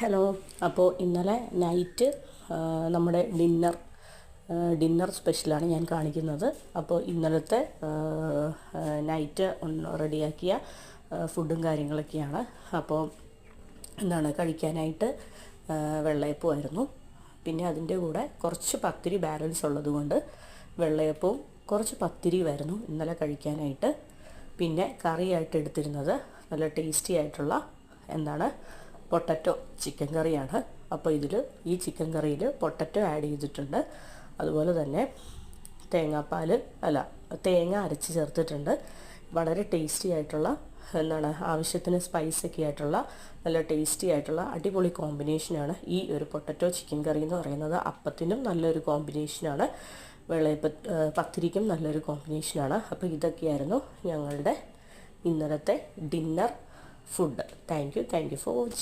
Hello. അപ്പോൾ ഇന്നലെ night നമ്മുടെ ഡിന്നർ സ്പെഷ്യലാണ് ഞാൻ കാണിക്കുന്നത്. അപ്പോൾ ഇന്നലത്തെ നൈറ്റ് റെഡിയാക്കിയ ഫുഡും കാര്യങ്ങളൊക്കെയാണ്. അപ്പോൾ കഴിക്കാനായിട്ട് വെള്ളയപ്പമായിരുന്നു. പിന്നെ അതിൻ്റെ കൂടെ കുറച്ച് പത്തിരി ബാലൻസ് ഉള്ളതുകൊണ്ട് വെള്ളയപ്പവും കുറച്ച് പത്തിരിയുമായിരുന്നു ഇന്നലെ കഴിക്കാനായിട്ട്. പിന്നെ കറിയായിട്ട് എടുത്തിരുന്നത് നല്ല ടേസ്റ്റി ആയിട്ടുള്ള പൊട്ടറ്റോ ചിക്കൻ കറിയാണ്. അപ്പോൾ ഈ ചിക്കൻ കറിയിൽ പൊട്ടറ്റോ ആഡ് ചെയ്തിട്ടുണ്ട്. അതുപോലെ തന്നെ തേങ്ങ അരച്ച് ചേർത്തിട്ടുണ്ട്. വളരെ ടേസ്റ്റി ആയിട്ടുള്ള ആവശ്യത്തിന് സ്പൈസൊക്കെ ആയിട്ടുള്ള നല്ല ടേസ്റ്റി ആയിട്ടുള്ള അടിപൊളി കോമ്പിനേഷനാണ് ഈ ഒരു പൊട്ടറ്റോ ചിക്കൻ കറി എന്ന് പറയുന്നത്. അപ്പത്തിനും നല്ലൊരു കോമ്പിനേഷനാണ്, പത്തിരിക്കും നല്ലൊരു കോമ്പിനേഷനാണ്. അപ്പോൾ ഇതൊക്കെയായിരുന്നു ഞങ്ങളുടെ ഇന്നലത്തെ dinner food. Thank you for watching.